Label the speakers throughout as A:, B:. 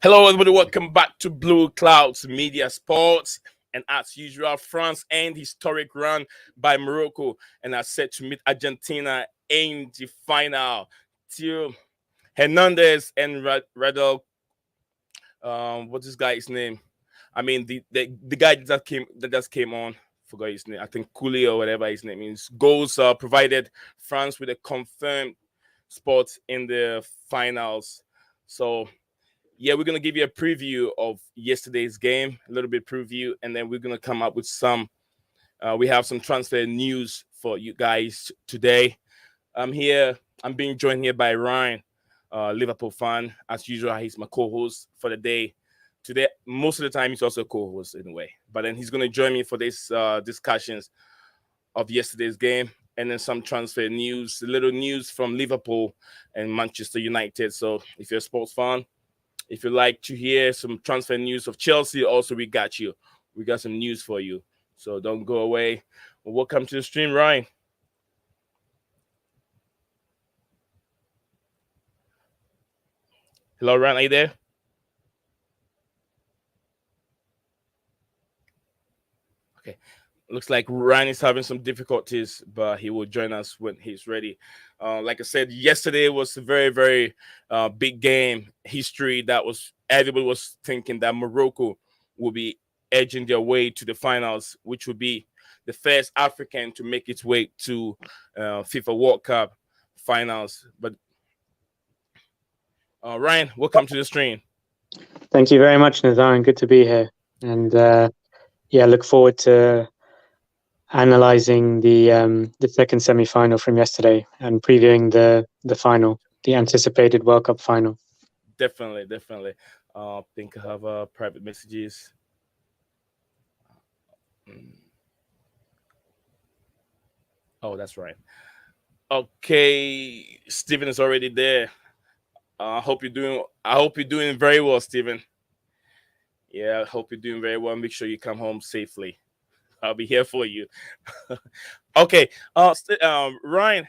A: Hello, everybody. Welcome back to Blue Clouds Media Sports. And as usual, France end historic run by Morocco and are set to meet Argentina in the final. Theo Hernandez and Radel, what's this guy's name? I mean, the guy that just came on. Forgot his name. I think Cooley or whatever his name is. Goals provided France with a confirmed spot in the finals. So yeah, we're gonna give you a preview of yesterday's game, a little bit preview, and then we're gonna come up with some. We have some transfer news for you guys today. I'm here. I'm being joined here by Ryan, Liverpool fan, as usual. He's my co-host for the day. Today, most of the time, he's also a co-host in a way, but then he's gonna join me for this discussions of yesterday's game, and then some transfer news, a little news from Liverpool and Manchester United. So, if you're a sports fan, if you like to hear some transfer news of Chelsea, also we got you. We got some news for you. So don't go away. Well, welcome to the stream, Ryan. Hello, Ryan. Are you there? Okay. Looks like Ryan is having some difficulties, but he will join us when he's ready. Like I said, yesterday was a very, very big game. History that was everybody was thinking that Morocco will be edging their way to the finals, which would be the first African to make its way to FIFA World Cup finals. But Ryan, welcome to the stream.
B: Thank you very much, Nazar. Good to be here. And look forward to analyzing the second semi-final from yesterday and previewing the final, the anticipated World Cup final.
A: Definitely. I think I have private messages. Oh, that's right. Okay, Steven is already there. I hope you're doing very well, Steven. Yeah, I hope you're doing very well. Make sure you come home safely. I'll be here for you. Okay. Ryan,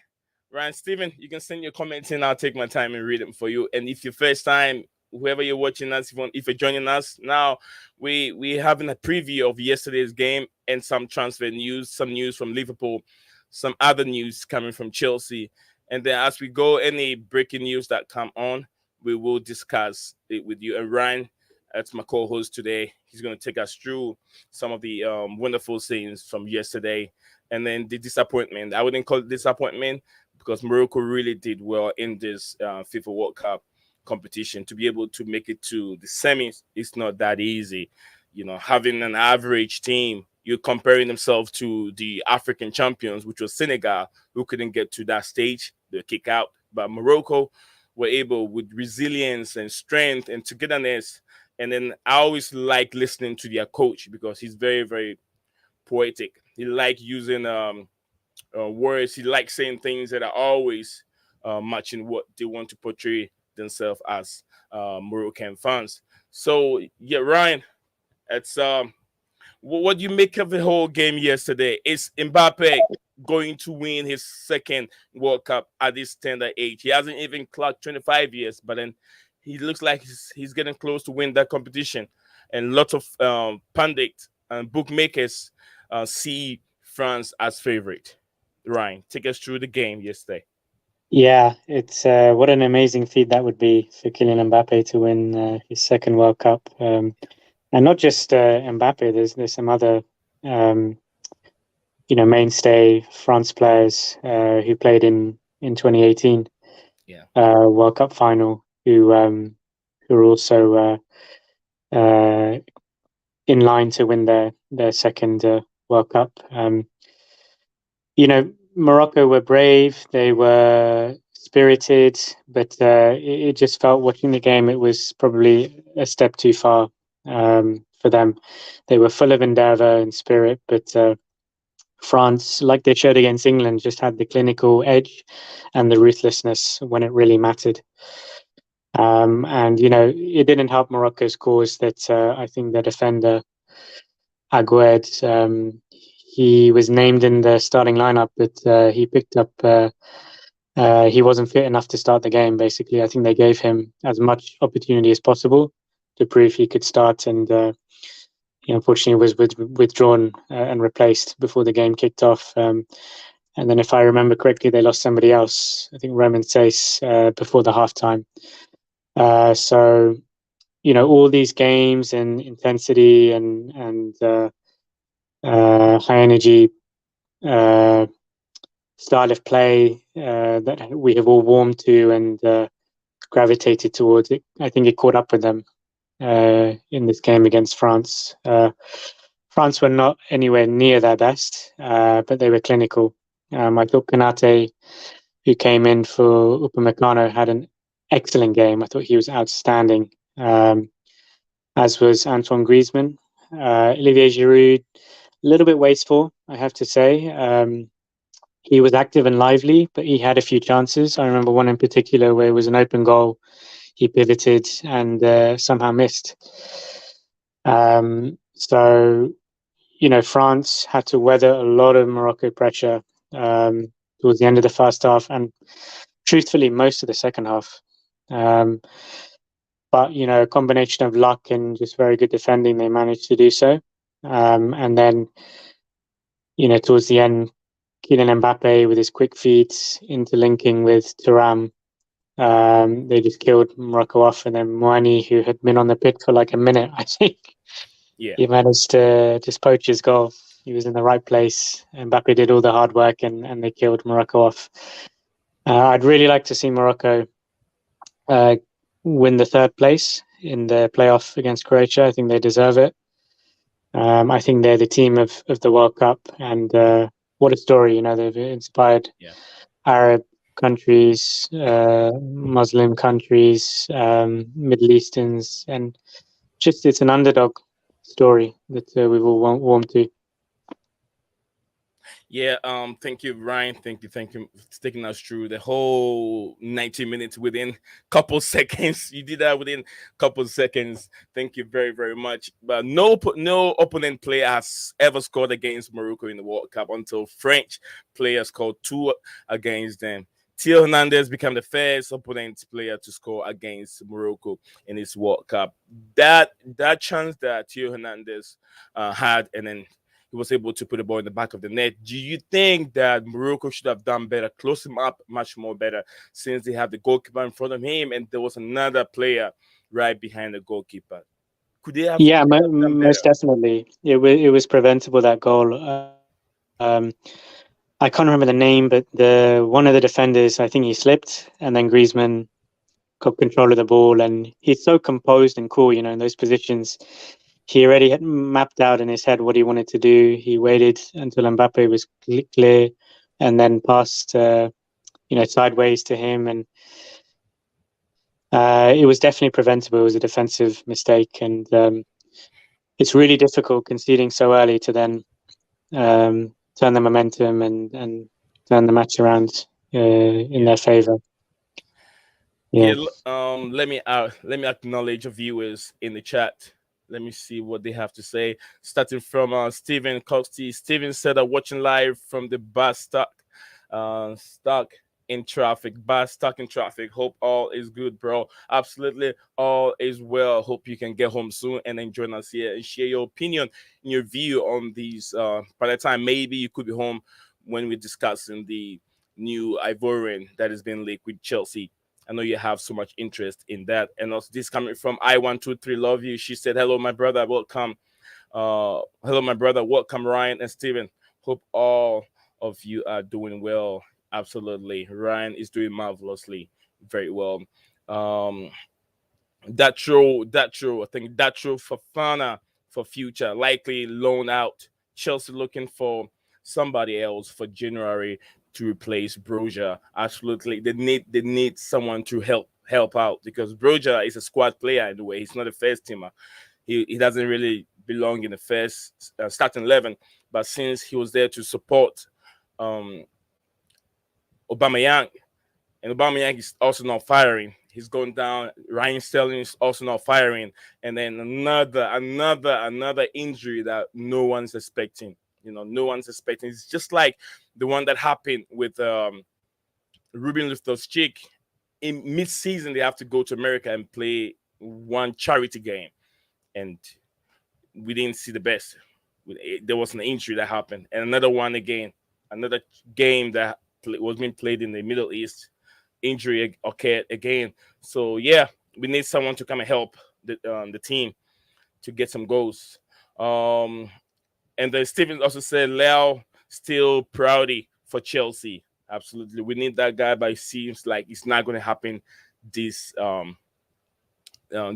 A: Steven, you can send your comments in. I'll take my time and read them for you. And if your first time, whoever you're watching us, if you're joining us now, we having a preview of yesterday's game and some transfer news, some news from Liverpool, some other news coming from Chelsea. And then as we go, any breaking news that come on, we will discuss it with you. And Ryan, that's my co-host today. He's going to take us through some of the wonderful scenes from yesterday, and then the disappointment. I wouldn't call it disappointment because Morocco really did well in this FIFA World Cup competition. To be able to make it to the semis, it's not that easy. You know, having an average team, you're comparing themselves to the African champions, which was Senegal, who couldn't get to that stage. They kick out. But Morocco were able, with resilience and strength and togetherness. And then I always like listening to their coach because he's very, very poetic. He like using words. He likes saying things that are always matching what they want to portray themselves as Moroccan fans. So yeah, Ryan, it's what do you make of the whole game yesterday? Is Mbappe going to win his second World Cup at this tender age? He hasn't even clocked 25 years, but then he looks like he's getting close to win that competition. And lots of pundits and bookmakers see France as favorite. Ryan, take us through the game yesterday.
B: Yeah, it's what an amazing feat that would be for Kylian Mbappe to win his second World Cup. And not just Mbappe, there's some other mainstay France players who played in 2018 World Cup final who are also in line to win their second World Cup. Morocco were brave, they were spirited, but it just felt, watching the game, it was probably a step too far for them. They were full of endeavour and spirit, but France, like they showed against England, just had the clinical edge and the ruthlessness when it really mattered. And it didn't help Morocco's cause that I think the defender Agued, he was named in the starting lineup, but he picked up. He wasn't fit enough to start the game. Basically, I think they gave him as much opportunity as possible to prove he could start, and he unfortunately was withdrawn and replaced before the game kicked off. And then, if I remember correctly, they lost somebody else. I think Roman Sace before the halftime. So all these games and intensity and high energy uh, style of play that we have all warmed to and gravitated towards it. I think it caught up with them in this game against France. France were not anywhere near their best, but they were clinical. I thought Kanate, who came in for Upamecano, had an excellent game. I thought he was outstanding, as was Antoine Griezmann. Olivier Giroud, a little bit wasteful, I have to say. He was active and lively, but he had a few chances. I remember one in particular where it was an open goal. He pivoted and somehow missed. So, France had to weather a lot of Morocco pressure towards the end of the first half and truthfully most of the second half. Um, but, a combination of luck and just very good defending, they managed to do so. And then, towards the end, Kylian Mbappe with his quick feet interlinking with Thuram. They just killed Morocco off, and then Moani, who had been on the pitch for like a minute, I think,
A: Yeah.
B: he managed to just poach his goal. He was in the right place. Mbappe did all the hard work, and they killed Morocco off. I'd really like to see Morocco uh, win the third place in the playoff against Croatia. I think they deserve it. I think they're the team of the World Cup, and what a story! They've inspired
A: Yeah.
B: Arab countries, Muslim countries, Middle Easterns, and just it's an underdog story that we've all warmed to.
A: Yeah, thank you, Ryan. Thank you for taking us through the whole 90 minutes within couple seconds. You did that within couple seconds. Thank you very, very much. But no opponent player has ever scored against Morocco in the World Cup until French players scored two against them. Theo Hernandez became the first opponent player to score against Morocco in this World Cup. That chance that Theo Hernandez had, and then he was able to put the ball in the back of the net. Do you think that Morocco should have done better, close him up much more better, since they have the goalkeeper in front of him and there was another player right behind the goalkeeper?
B: Yeah,
A: Could they have done
B: most
A: better?
B: definitely. It was preventable, that goal. I can't remember the name, but the one of the defenders, I think he slipped, and then Griezmann got control of the ball, and he's so composed and cool, in those positions. He already had mapped out in his head what he wanted to do. He waited until Mbappe was clear, and then passed, sideways to him, and it was definitely preventable. It was a defensive mistake, and it's really difficult conceding so early to then turn the momentum and turn the match around in
A: Yeah.
B: their favor. Yeah.
A: Yeah, let me acknowledge our viewers in the chat. Let me see what they have to say. Starting from Stephen Coxty. Stephen said that watching live from the bus stuck in traffic. Bus stuck in traffic. Hope all is good, bro. Absolutely, all is well. Hope you can get home soon and then join us here and share your opinion and your view on these. By the time maybe you could be home when we're discussing the new Ivorian that has been linked with Chelsea. I know you have so much interest in that. And also this coming from I123 Love You. She said, hello, my brother, welcome. Hello, my brother, welcome, Ryan and Steven. Hope all of you are doing well. Absolutely. Ryan is doing marvelously, very well. Um, that true. I think that true for Fana for future. Likely loan out. Chelsea looking for somebody else for January to replace Broja. Absolutely. They need someone to help out because Broja is a squad player in the way. He's not a first teamer. He doesn't really belong in the first starting 11. But since he was there to support um Aubameyang, and Aubameyang is also not firing. He's going down. Ryan Sterling is also not firing, and then another injury that no one's expecting. No one's expecting. It's just like the one that happened with Ruben Loftus-Cheek. In mid-season, they have to go to America and play one charity game, and we didn't see the best. There was an injury that happened, and another one again, another game that was being played in the Middle East, injury occurred again. So yeah, we need someone to come and help the team to get some goals. Um, and then Steven also said Leo still Proudy for Chelsea. Absolutely, we need that guy, but it seems like it's not going to happen this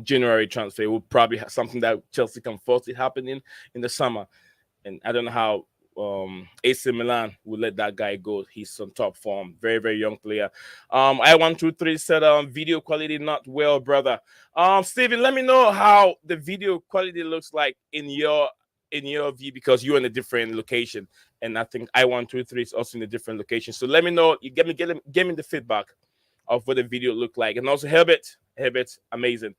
A: January transfer. It will probably have something that Chelsea can foresee happening in the summer. And I don't know how AC Milan will let that guy go. He's on top form, very very young player. I123 said video quality not well, brother. Steven, let me know how the video quality looks like in your view, because you're in a different location, and I think I123 is also in a different location. So let me know. You give me the feedback of what the video looked like, and also Herbert, amazing.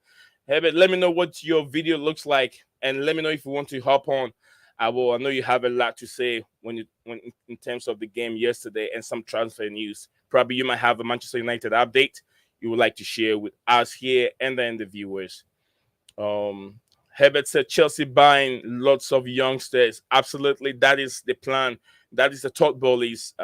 A: Herbert, let me know what your video looks like, and let me know if you want to hop on. I will. I know you have a lot to say when in terms of the game yesterday and some transfer news. Probably you might have a Manchester United update you would like to share with us here and then the viewers. Um, Herbert said Chelsea buying lots of youngsters. Absolutely, that is the plan. That is the Todd Bowley's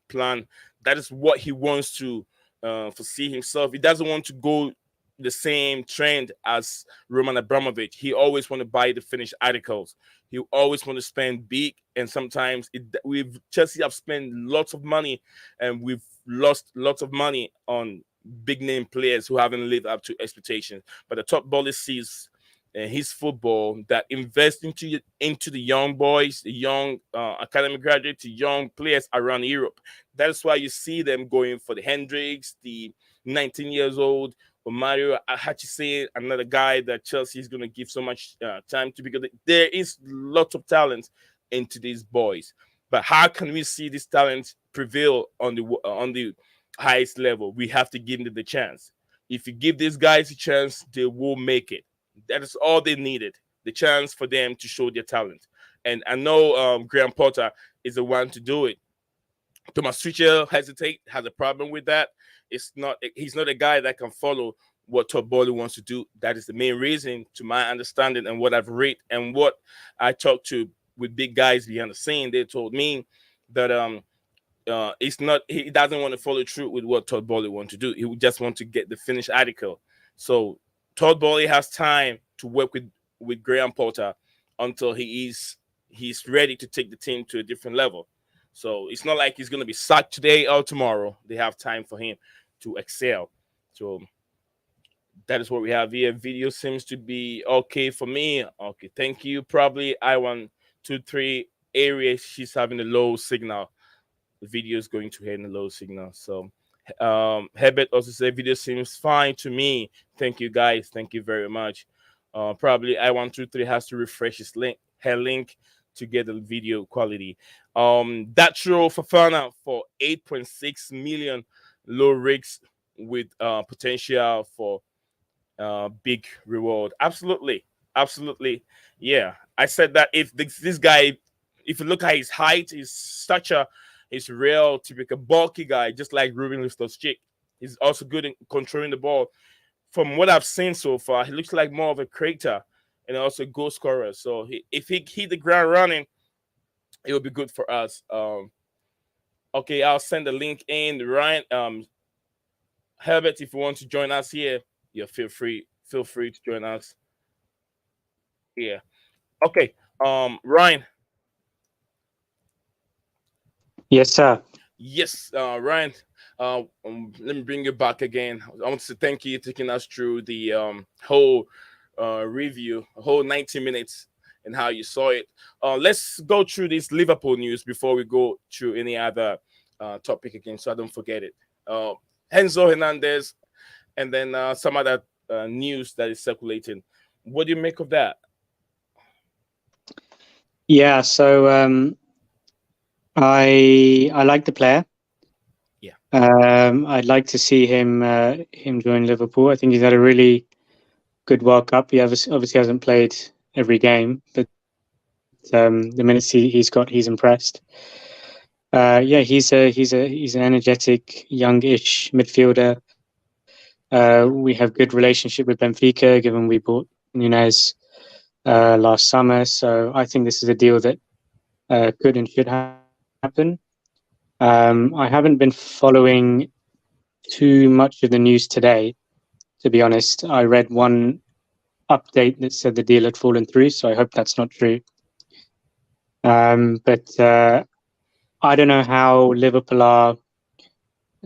A: plan. That is what he wants to foresee himself. He doesn't want to go the same trend as Roman Abramovich. He always want to buy the finished articles. He always want to spend big, and sometimes we've Chelsea have spent lots of money, and we've lost lots of money on big name players who haven't lived up to expectations. But the top baller sees his football that invests into the young boys, the young academy graduates, the young players around Europe. That's why you see them going for the Hendricks, the 19 years old, or Mario Hachise, another guy that Chelsea is going to give so much time to, because there is lots of talent into these boys. But how can we see this talent prevail on the highest level? We have to give them the chance. If you give these guys a chance, they will make it. That is all they needed, the chance for them to show their talent. And I know Graham Potter is the one to do it. Thomas Tuchel has a problem with that. He's not a guy that can follow what Todd Bowley wants to do. That is the main reason, to my understanding, and what I've read and what I talked to with big guys behind the scene. They told me that it's not. He doesn't want to follow through with what Todd Bowley wants to do. He would just want to get the finished article. So Todd Bowley has time to work with Graham Potter until he's ready to take the team to a different level. So it's not like he's going to be sacked today or tomorrow. They have time for him to excel. So that is what we have here. Video seems to be okay for me. Okay, thank you. Probably I123 area. She's having a low signal. The video is going to her in a low signal. So Herbert also said video seems fine to me. Thank you guys. Thank you very much. Probably I123 has to refresh her link to get the video quality. That's Ro Fafana for 8.6 million, low risks with potential for big reward. Absolutely. Yeah, I said that if this guy, if you look at his height, his stature, he's real typical bulky guy, just like Ruben Loftus-Cheek. He's also good in controlling the ball. From what I've seen so far, he looks like more of a creator and also a goal scorer. So if he hit the ground running, it will be good for us. Okay, I'll send the link in. Ryan, Herbert, if you want to join us here, yeah, feel free to join us. Yeah. Okay. Ryan.
B: Yes, sir.
A: Yes, Ryan. Let me bring you back again. I want to thank you for taking us through the whole review, a whole 90 minutes, and how you saw it. Let's go through this Liverpool news before we go through any other topic again, so I don't forget it. Enzo Hernandez, and then some other news that is circulating. What do you make of that?
B: Yeah, so I like the player.
A: Yeah.
B: I'd like to see him join Liverpool. I think he's had a really good World Cup. He obviously hasn't played every game, but the minutes he's got, he's impressed. Yeah, he's an energetic, youngish midfielder. We have good relationship with Benfica, given we bought Nunez last summer. So I think this is a deal that could and should happen. I haven't been following too much of the news today, to be honest. I read one update that said the deal had fallen through, so I hope that's not true. But I don't know how Liverpool are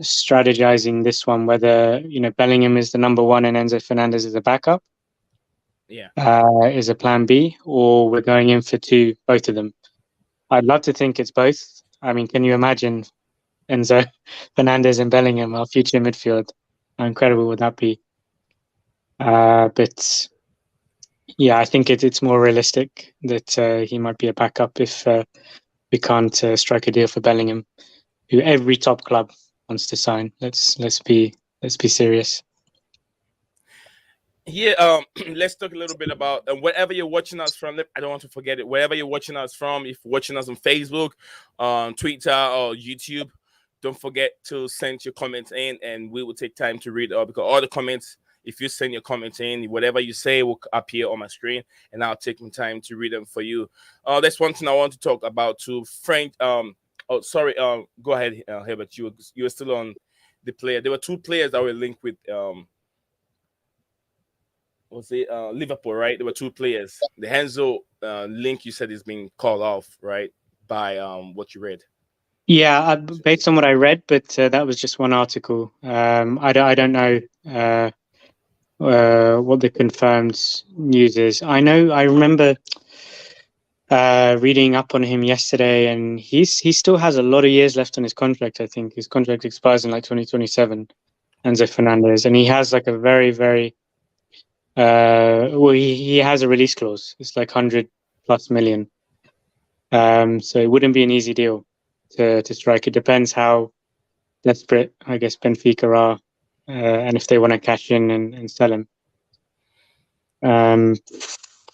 B: strategizing this one. Whether Bellingham is the number one and Enzo Fernandez is a backup,
A: Yeah.
B: is a plan B, or we're going in for both of them. I'd love to think it's both. I mean, can you imagine Enzo Fernandez and Bellingham, our future midfield? How incredible would that be? But yeah, I think it's more realistic that he might be a backup if we can't strike a deal for Bellingham, who every top club wants to sign. Let's be serious.
A: Yeah, let's talk a little bit about wherever you're watching us from. I don't want to forget it. Wherever you're watching us from, if you're watching us on Facebook, on Twitter, or YouTube, don't forget to send your comments in, and we will take time to read because all the comments. If you send your comments in, whatever you say will appear on my screen, and I'll take my time to read them for you. That's one thing I want to talk about to Frank. Oh, sorry. Go ahead, Herbert. You were still on the player. There were two players that were linked with was it Liverpool, right? There were two players. The Henzo link you said is being called off, right? By what you read.
B: Yeah, based on what I read, but that was just one article. I don't know what the confirmed news is. I remember reading up on him yesterday, and he still has a lot of years left on his contract. I think his contract expires in like 2027. Enzo Fernandez, and he has like a very very well, he has a release clause. It's like 100+ million. So it wouldn't be an easy deal to strike. It depends how desperate, I guess, Benfica are, and if they want to cash in and sell him.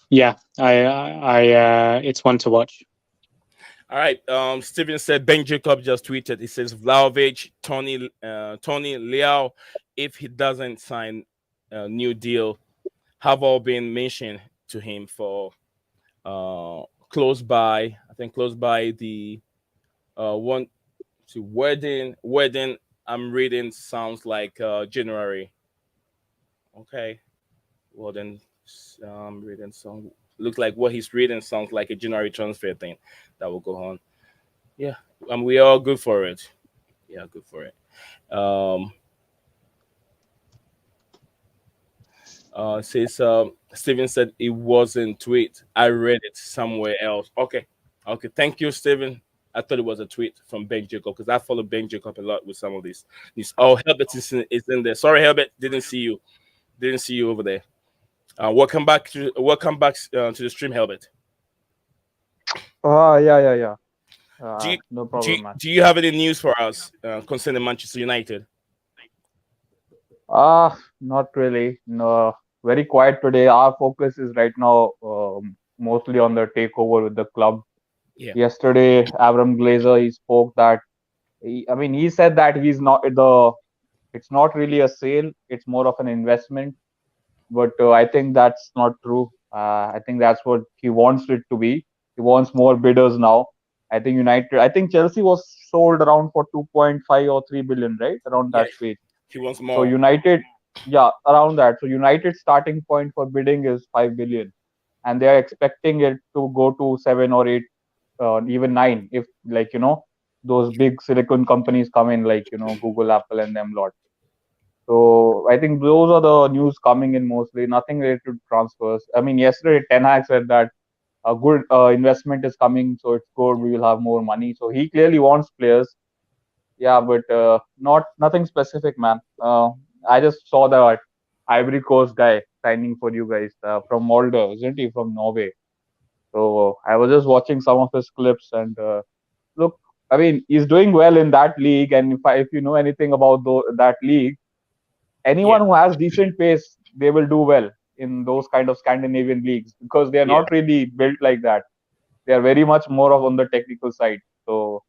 B: Yeah, it's one to watch.
A: All right. Steven said Ben Jacob just tweeted. He says Vlahovic, Tony Leao, if he doesn't sign a new deal, have all been mentioned to him for close by. I think close by the one to wedding. Wedding. I'm reading sounds like January. Okay. Well then, reading some look like what he's reading sounds like a January transfer thing that will go on. Yeah, and we are good for it. Yeah, good for it. Um, says Steven said it wasn't tweet. I read it somewhere else. Okay, okay. Thank you, Steven. I thought it was a tweet from Ben Jacob because I follow Ben Jacob a lot with some of these. Oh, Herbert is in there. Sorry, Herbert, didn't see you. Didn't see you over there. Welcome back to the stream, Herbert.
C: Yeah.
A: Do you
C: No
A: do you,
C: problem, man.
A: do you have any news for us concerning Manchester United?
C: Not really. No, very quiet today. Our focus is right now mostly on the takeover with the club.
A: Yeah,
C: Yesterday, Avram Glazer he spoke that he said that it's not really a sale. It's more of an investment. But I think that's not true. I think that's what he wants it to be. He wants more bidders now. I think Chelsea was sold around for 2.5 or 3 billion, right? Around
A: yeah.
C: that stage.
A: He wants
C: So
A: more.
C: United, yeah, around that. So United starting point for bidding is 5 billion, and they are expecting it to go to 7 or 8, even 9, if those big silicon companies come in like Google, Apple, and them lot. So I think those are the news coming in mostly. Nothing related to transfers. I mean, yesterday Ten Hag said that a good investment is coming, so it's good. We will have more money. So he clearly wants players. Yeah, but not nothing specific, man. I just saw that Ivory Coast guy signing for you guys from Molde, isn't he from Norway? So I was just watching some of his clips and look, I mean, he's doing well in that league. And if you know anything about that league,
A: Yeah,
C: anyone who has decent pace, they will do well in those kind of Scandinavian leagues because they are
A: yeah.
C: not really built like that. They are very much more of on the technical side. So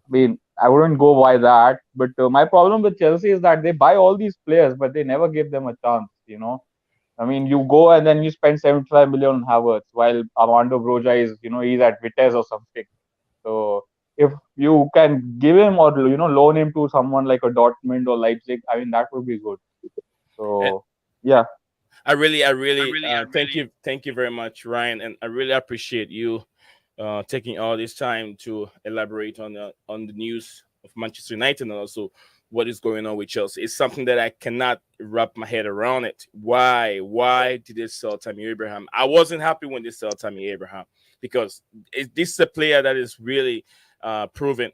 C: I mean, I wouldn't go by that. But my problem with Chelsea is that they buy all these players, but they never give them a chance. I mean, you go and then you spend 75 million on Havertz, while Armando Broja is, he's at Vitesse or something. So if you can give him or loan him to someone like a Dortmund or Leipzig, I mean that would be good.
A: And
C: So yeah,
A: I really thank you very much, Ryan, and I really appreciate you taking all this time to elaborate on the news of Manchester United and also what is going on with Chelsea. It's something that I cannot wrap my head around it. Why did they sell Tammy Abraham? I wasn't happy when they sell Tammy Abraham because this is a player that is really proven.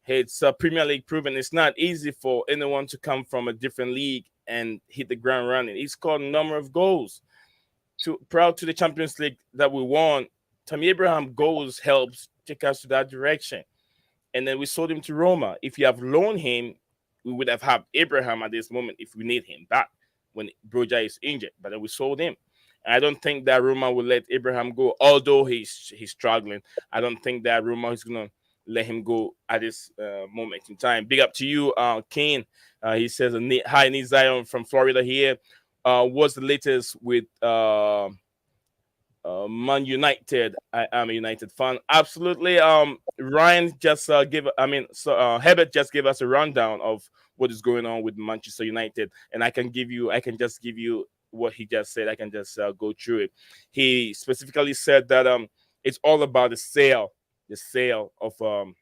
A: It's Premier League proven. It's not easy for anyone to come from a different league and hit the ground running. He scored a number of goals. Proud to the Champions League that we won. Tammy Abraham goals helps take us to that direction. And then we sold him to Roma. If you have loaned him, we would have had Abraham at this moment if we need him back when Broja is injured. But then we sold him. And I don't think that Roma will let Abraham go, although he's struggling. I don't think that Roma is gonna let him go at this moment in time. Big up to you, Kane. He says, "Hi, Need Zion from Florida here. What's the latest with Man United? I am a United fan. Absolutely. Ryan just Herbert just gave us a rundown of what is going on with Manchester United, and I can just give you what he just said. I can just go through it. He specifically said that it's all about the sale of the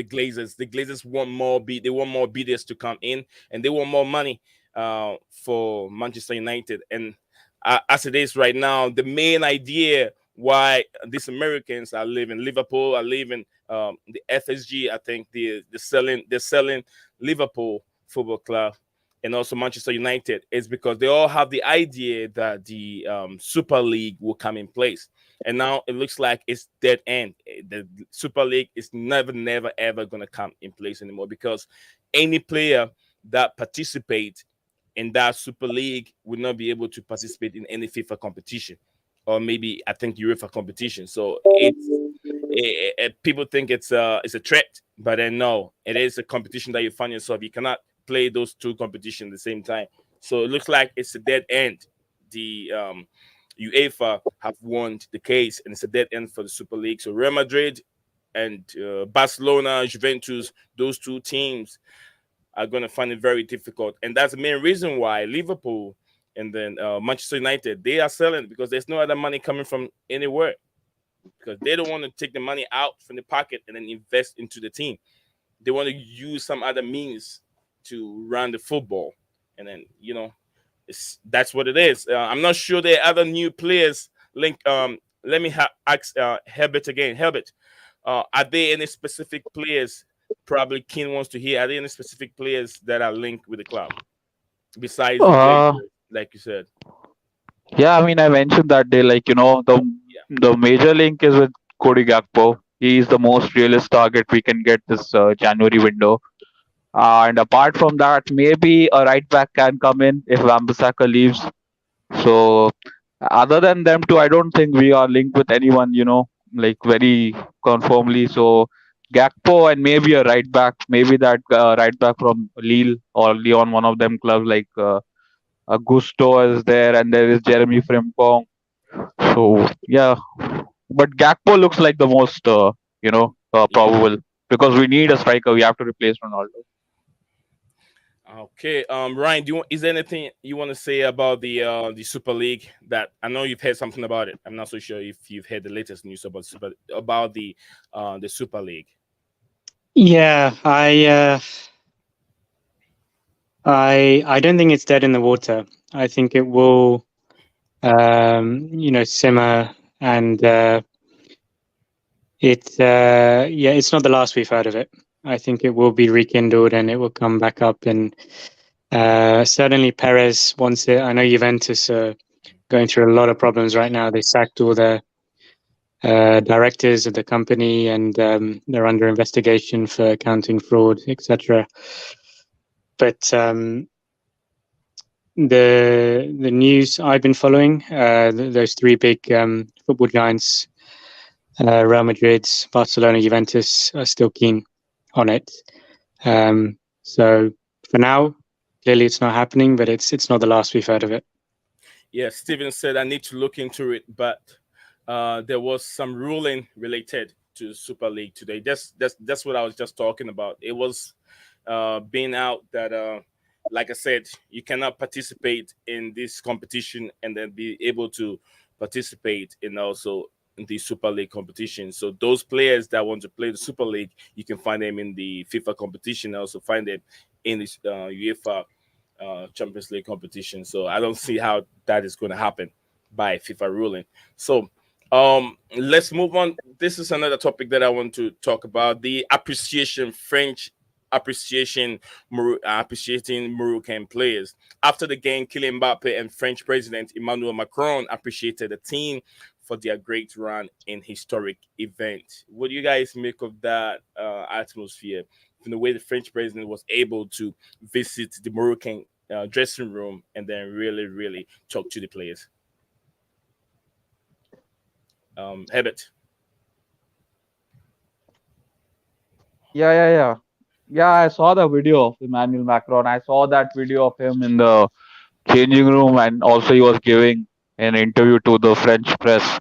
A: Glazers. The Glazers want more they want more bidders to come in, and they want more money for Manchester United. And as it is right now, the main idea why these Americans are leaving Liverpool, are leaving the FSG. I think they're selling Liverpool Football Club and also Manchester United is because they all have the idea that the Super League will come in place. And now it looks like it's dead end. The Super League is never, ever going to come in place anymore because any player that participates in that Super League will not be able to participate in any FIFA competition or maybe I think UEFA competition. So people think it's a threat, but then no, it is a competition that you find yourself. You cannot play those two competitions at the same time. So it looks like it's a dead end. The UEFA have won the case, and it's a dead end for the Super League. So Real Madrid and Barcelona, Juventus, those two teams are going to find it very difficult, and that's the main reason why Liverpool and then Manchester United they are selling because there's no other money coming from anywhere because they don't want to take the money out from the pocket and then invest into the team. They want to use some other means to run the football, and then that's what it is. I'm not sure there are other new players linked. Let me ask Herbert again. Herbert, are there any specific players? Probably Keen wants to hear. Are there any specific players that are linked with the club besides the
C: uh,
A: Glazers, like you said?
C: yeah. I mean, I mentioned that day, like
A: Yeah.
C: the major link is with Cody Gakpo. He is the most realist target we can get this January window. And apart from that, maybe a right back can come in if Wan-Bissaka leaves. So other than them two, I don't think we are linked with anyone, like very confirmly. So Gakpo and maybe a right back, maybe that right back from Lille or Lyon, one of them clubs like Gusto is there, and there is Jeremy Frimpong. So yeah, but Gakpo looks like the most,
A: Yeah.
C: probable because we need a striker. We have to replace Ronaldo.
A: Okay. Ryan, is there anything you want to say about the Super League? That I know you've heard something about it. I'm not so sure if you've heard the latest news about the Super League.
B: Yeah, I don't think it's dead in the water. I think it will, simmer, and it's not the last we've heard of it. I think it will be rekindled and it will come back up. And certainly Perez wants it. I know Juventus are going through a lot of problems right now. They sacked all the directors of the company, and they're under investigation for accounting fraud, etc. But the news I've been following, those three big football giants, Real Madrid, Barcelona, Juventus, are still keen. on it. So for now, clearly it's not happening, but it's not the last we've heard of it.
A: Yeah, Steven said I need to look into it, but there was some ruling related to Super League today. That's what I was just talking about. It was being out that, like I said, you cannot participate in this competition and then be able to participate in also in the Super League competition. So those players that want to play the Super League, you can find them in the FIFA competition. Also find them in this UEFA Champions League competition. So I don't see how that is going to happen by FIFA ruling. So let's move on. This is another topic that I want to talk about: the appreciation, French appreciation, appreciating Moroccan players. After the game, Kylian Mbappe and French President Emmanuel Macron appreciated the team for their great run in historic event. What do you guys make of that atmosphere? From the way the French president was able to visit the Moroccan dressing room and then really, really talk to the players. Herbert.
C: Yeah. Yeah, I saw the video of Emmanuel Macron. I saw that video of him in the changing room, and also he was giving an interview to the French press.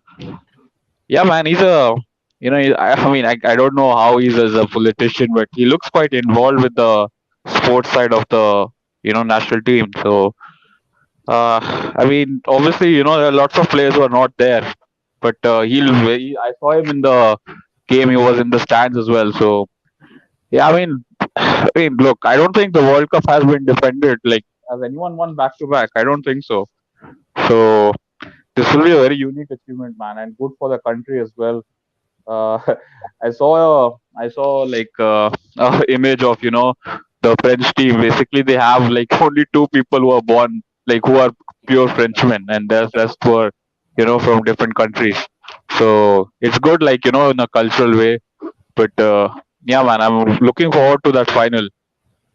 C: Yeah, man, he's a, I mean, I don't know how he's as a politician, but he looks quite involved with the sports side of the, national team. So, I mean, obviously, there are lots of players who are not there, but I saw him in the game. He was in the stands as well. So, yeah, I mean, look, I don't think the World Cup has been defended. Like, has anyone won back to back? I don't think so. So, this will be a very unique achievement, man, and good for the country as well. uh, I saw like a image of the French team. Basically, they have like only two people who are born like who are pure Frenchmen, and there's rest who are from different countries. So it's good, like in a cultural way. But yeah, man, I'm looking forward to that final.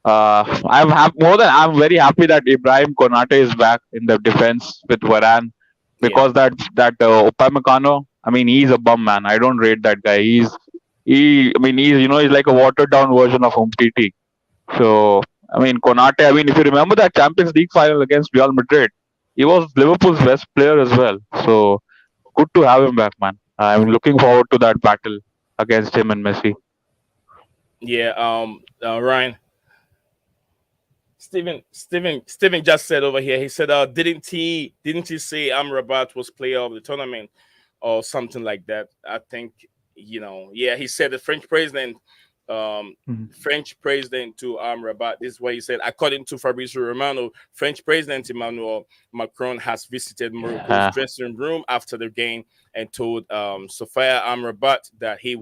C: I'm very happy that Ibrahim Konate is back in the defense with Varane,
A: Yeah.
C: because that Upamecano, I mean, he's a bum, man. I don't rate that guy. He's like a watered down version of Umtiti. So I mean, Konate. I mean, if you remember that Champions League final against Real Madrid, he was Liverpool's best player as well. So good to have him back, man. I'm looking forward to that battle against him and Messi.
A: Yeah. Ryan. Steven just said over here. He said, didn't he say Amrabat was player of the tournament or something like that? I think yeah. He said the
C: Mhm.
A: French president to Amrabat. This is what he said. According to Fabrizio Romano, French President Emmanuel Macron has visited Morocco's
C: Yeah.
A: dressing room after the game and told Sofia Amrabat that he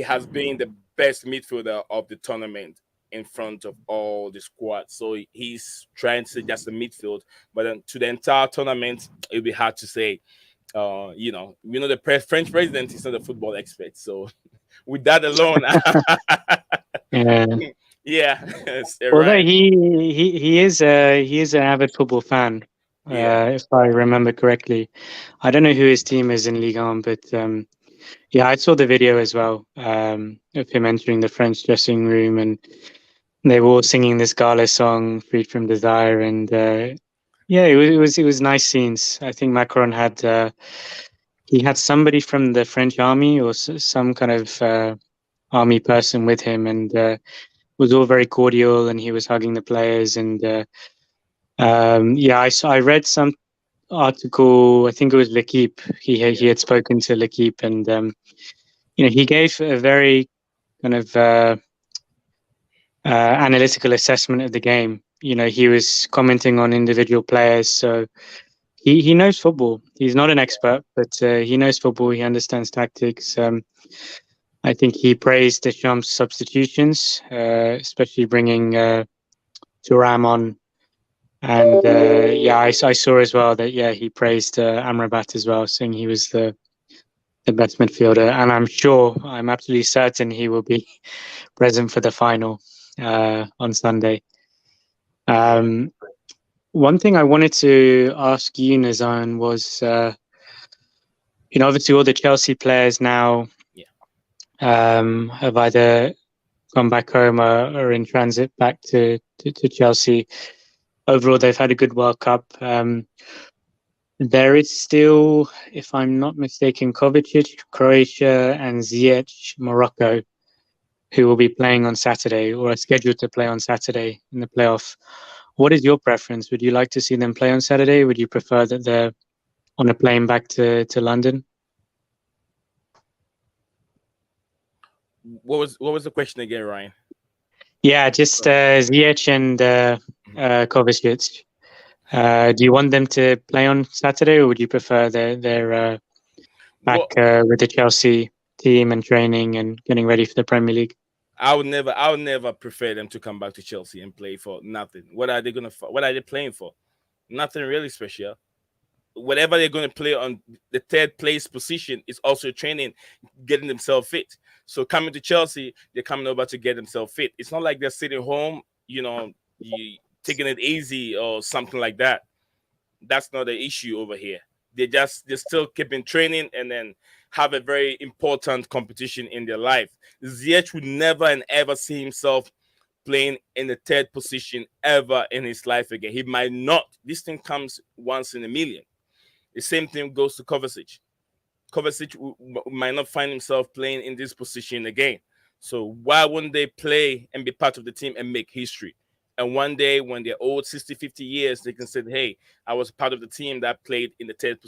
A: has been the best midfielder of the tournament in front of all the squad. So he's trying to say just the midfield, but then to the entire tournament, it'll be hard to say. The French president is not a football expert, so with that alone,
B: Yeah.
A: yeah,
B: Although
A: right,
B: he is an avid football fan,
A: yeah,
B: if I remember correctly. I don't know who his team is in Ligue 1, but yeah, I saw the video as well of him entering the French dressing room, and they were all singing this gala song, "Freed from Desire," and yeah, it was nice scenes. I think Macron had he had somebody from the French army or some kind of army person with him, and was all very cordial, and he was hugging the players. And yeah, I read some article. I think it was L'Equipe. He had spoken to L'Equipe, and he gave a very kind of analytical assessment of the game. He was commenting on individual players, so he knows football. He's not an expert, but he knows football. He understands tactics. I think he praised Deschamps' substitutions, especially bringing Thuram on. And yeah, I saw as well that he praised Amrabat as well, saying he was the best midfielder. And I'm absolutely certain he will be present for the final on Sunday. One thing I wanted to ask you, Nazan, was obviously all the Chelsea players now have either gone back home are in transit back to Chelsea. Overall, they've had a good World Cup. There is still, if I'm not mistaken, Kovacic, Croatia, and Ziyech, Morocco, who will be playing on Saturday or are scheduled to play on Saturday in the playoff. What is your preference? Would you like to see them play on Saturday? Would you prefer that they're on a plane back to London?
A: What was the question again, Ryan?
B: Yeah, just Ziyech and Kovacic. Do you want them to play on Saturday, or would you prefer they're back
A: Well,
B: with the Chelsea team and training and getting ready for the Premier League?
A: I would never prefer them to come back to Chelsea and play for nothing. What are they playing for? Nothing really special. Whatever they're going to play on the third place position is also training, getting themselves fit. So coming to Chelsea, they're coming over to get themselves fit. It's not like they're sitting home, taking it easy or something like that. That's not the issue over here. They're still keeping training and then have a very important competition in their life. Ziyech would never and ever see himself playing in the third position ever in his life again. He might not. This thing comes once in a million. The same thing goes to Kovacic. Kovacic might not find himself playing in this position again. So why wouldn't they play and be part of the team and make history? And one day when they're old, 60, 50 years, they can say, hey, I was part of the team that played in the third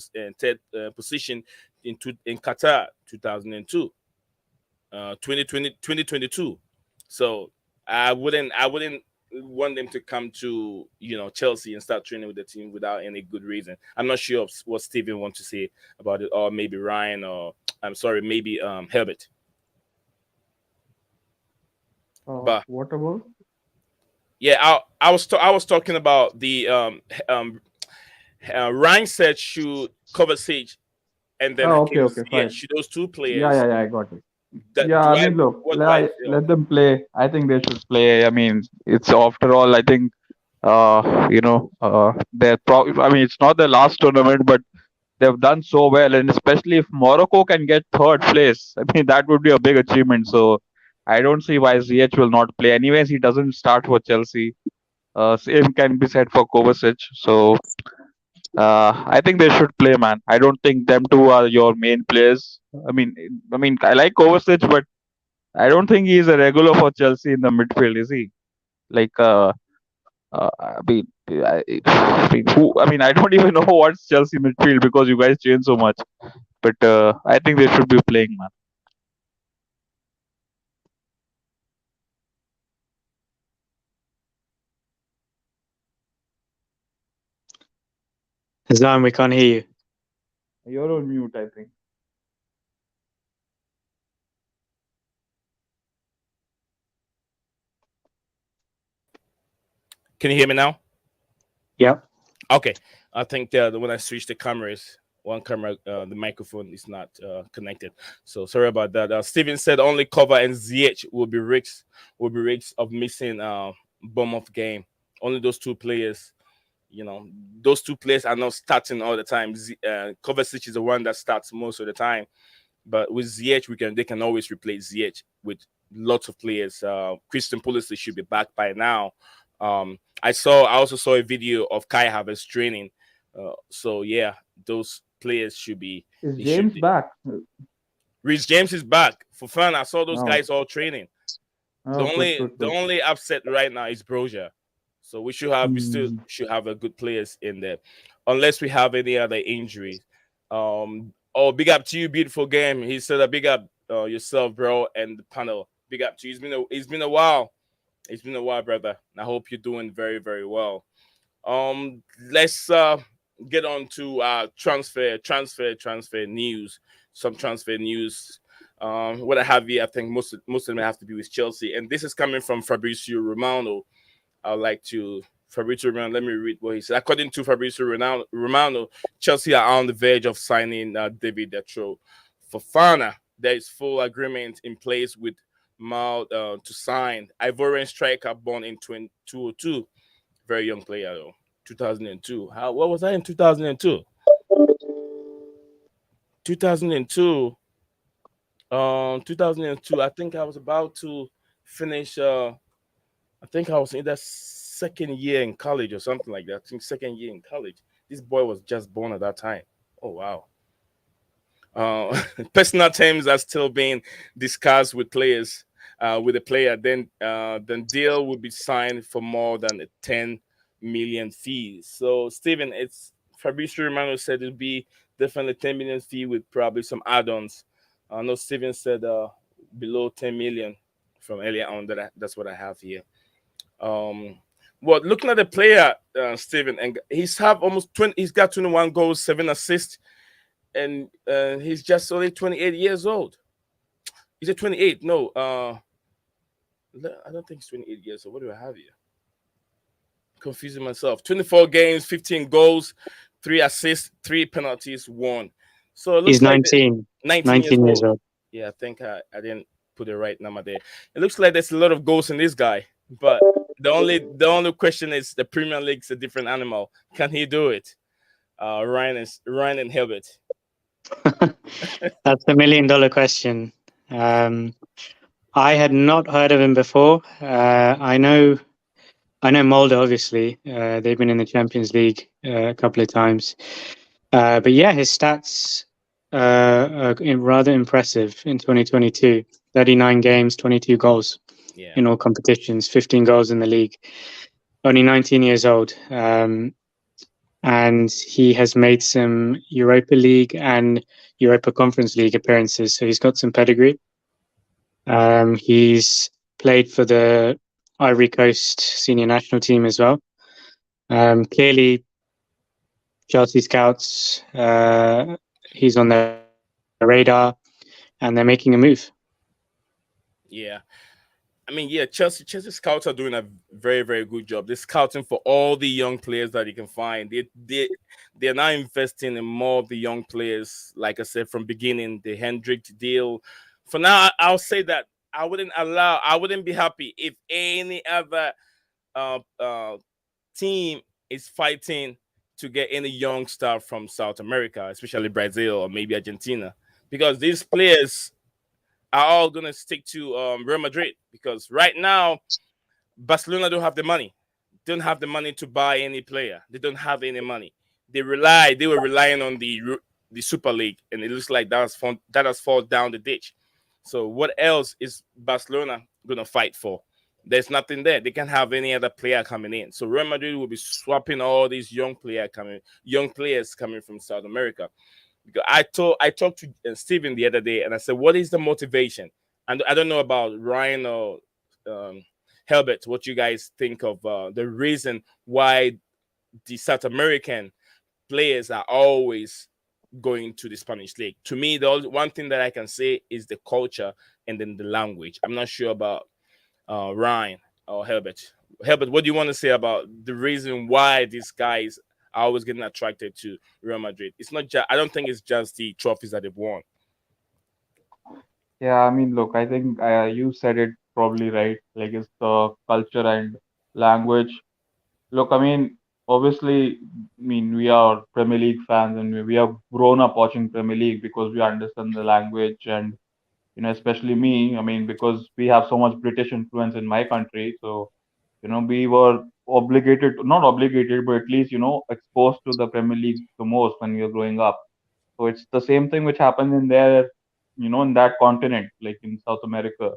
A: position in Qatar 2002, 2020, 2022. So I wouldn't want them to come to Chelsea and start training with the team without any good reason. I'm not sure what Steven wants to say about it, or maybe Ryan, or I'm sorry, maybe Herbert. But
C: What about?
A: yeah, I was talking about the Ryan said should Kovacic and then
C: Oh,
A: Hakim
C: okay, okay,
A: Ziyech.
C: fine.
A: Should those two
C: Yeah,
A: players
C: yeah, yeah, I got it.
A: that
C: Yeah,
A: do
C: I
A: I
C: mean, look,
A: what do I feel?
C: let them play. I think they should play. I mean, it's after all, I think, I mean, it's not the last tournament, but they've done so well, and especially if Morocco can get third place, I mean, that would be a big achievement. So I don't see why Ziyech will not play. Anyways, he doesn't start for Chelsea. Same can be said for Kovacic. So I think they should play, man. I don't think them two are your main players. I mean, I like Kovacic, but I don't think he's a regular for Chelsea in the midfield, is he? Like, I mean, I don't even know what's Chelsea midfield because you guys change so much. But I think they should be playing, man.
B: Zan, we can't hear you.
C: You're on mute, I think.
A: Can you hear me now?
B: Yep.
A: Okay. I think when I switch the cameras, one camera, the microphone is not connected. So sorry about that. Steven said only Cover and ZH will be risks of missing Bournemouth game. Only those two players. Those two players are not starting all the time. Kovacic is the one that starts most of the time. But with ZH, they can always replace ZH with lots of players. Christian Pulisic should be back by now. I also saw a video of Kai Havertz training. So yeah, those players should be.
C: Is
A: They should.
C: James back?
A: Rich James is back for fun. I saw those
C: Oh,
A: guys all training. The
C: oh, good,
A: only
C: good,
A: the
C: good.
A: only upset right now is Broja. So we still
C: Hmm.
A: should have a good players in there, unless we have any other injuries. Oh, big up to you, beautiful game. He said a big up yourself, bro, and the panel. Big up to you. It's been a while. It's been a while, brother. I hope you're doing very, very well. Let's get on to transfer news. Some transfer news. What I have here, I think most of them have to be with Chelsea, and this is coming from Fabrizio Romano. I'd like to Fabrizio Romano. Let me read what he said. According to Romano, Chelsea are on the verge of signing David Detro. Fofana, there is full agreement in place with Mal to sign. Ivorian striker born in 2002, very young player though. 2002. What was I in 2002? 2002. 2002. I think I was about to Finished. I think I was in that second year in college or something like that. I think second year in college. This boy was just born at that time. Oh wow. Uh, Personal terms are still being discussed with players, with the player. Then deal will be signed for more than a 10 million fees. So Stephen, it's Fabrizio Romano said it'll be definitely 10 million fee with probably some add-ons. I know Stephen said below 10 million from earlier on. That's what I have here. Um, well, looking at the player, Stephen, and he's have almost 20. He's got 21 goals, 7 assists, and he's just only 28 years old. He's a 28. No, I don't think he's 28 years old. What do I have here? Confusing myself. 24 games, 15 goals, 3 assists, 3 penalties, one. So it
B: He's
A: looks like
B: 19,
A: 19 years
B: 19 years
A: old.
B: old.
A: Yeah, I think I didn't put the right number there. It looks like there's a lot of goals in this guy, but the only question is the Premier League's a different animal. Can he do it? Ryan and Hilbert.
B: That's $1 million question. Um, I had not heard of him before. I know Molde, obviously. They've been in the Champions League a couple of times. But yeah, his stats are rather impressive in 2022. 39 games, 22 goals
A: Yeah.
B: in all competitions, 15 goals in the league. Only 19 years old. And he has made some Europa League and Europa Conference League appearances, so he's got some pedigree. He's played for the Ivory Coast senior national team as well. Clearly, Chelsea scouts, he's on their radar, and they're making a move.
A: Yeah. I mean, yeah, Chelsea scouts are doing a very, very good job. They're scouting for all the young players that they can find. They're now investing in more of the young players. Like I said from beginning, the Hendrick deal. For now, I'll say that I wouldn't be happy if any other uh, team is fighting to get any young star from South America, especially Brazil or maybe Argentina, because these players are all gonna stick to Real Madrid because right now Barcelona don't have the money. Don't have the money to buy any player. They don't have any money. They were relying on the Super League, and it looks like that has fallen down the ditch. So what else is Barcelona gonna fight for? There's nothing there. They can't have any other player coming in. So Real Madrid will be swapping all these young players coming from South America. Because I talked to Steven the other day, and I said, "What is the motivation?" And I don't know about Ryan or um, Helbert. What you guys think of the reason why the South American players are always going to the Spanish league? To me, the only one thing that I can say is the culture and then the language. I'm not sure about Ryan or Helbert. Helbert, what do you want to say about the reason why these guys are always getting attracted to Real Madrid? It's not just. I don't think it's just the trophies that they've won.
C: Yeah, I mean, look, I think you said it probably right. Like, it's the culture and language. Look, I mean, obviously, I mean, we are Premier League fans and we have grown up watching Premier League because we understand the language and, especially me, I mean, because we have so much British influence in my country. So, we were obligated, not obligated, but at least, exposed to the Premier League the most when we were growing up. So it's the same thing which happens in their, in that continent, like in South America.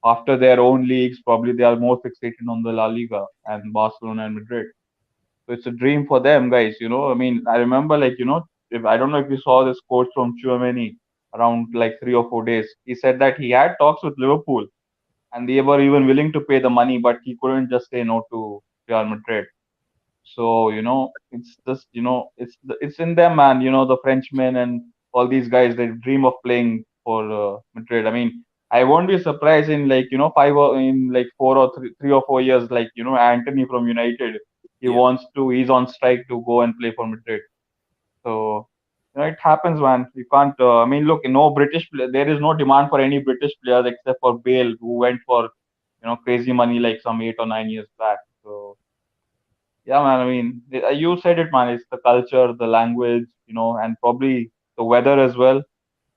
C: After their own leagues, probably they are more fixated on the La Liga and Barcelona and Madrid. So it's a dream for them, guys. I mean, I remember, like, if I don't know if you saw this quote from Chouameni around like 3 or 4 days. He said that he had talks with Liverpool and they were even willing to pay the money, but he couldn't just say no to Real Madrid. So it's just it's in them, man. The Frenchmen and all these guys, they dream of playing for Madrid. I mean, I won't be surprised in like in like 3 or 4 years, like Anthony from United,
A: Yeah.
C: he's on strike to go and play for Madrid. So it happens, man. You can't. I mean, look, no there is no demand for any British players except for Bale, who went for crazy money like some 8 or 9 years back. So yeah, man. I mean, you said it, man. It's the culture, the language, and probably the weather as well.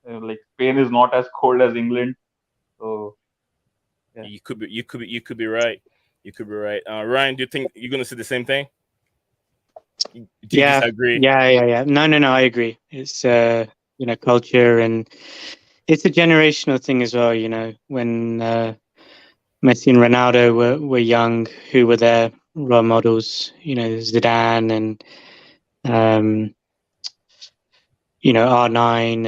C: Like Spain is not as cold as England, so Yeah.
A: You could be right. You could be right. Ryan, do you think you're gonna say the same thing? Do you
B: Yeah,
A: disagree?
B: yeah. No. I agree. It's culture, and it's a generational thing as well. When Messi and Ronaldo were young, who were their role models? Zidane um, R9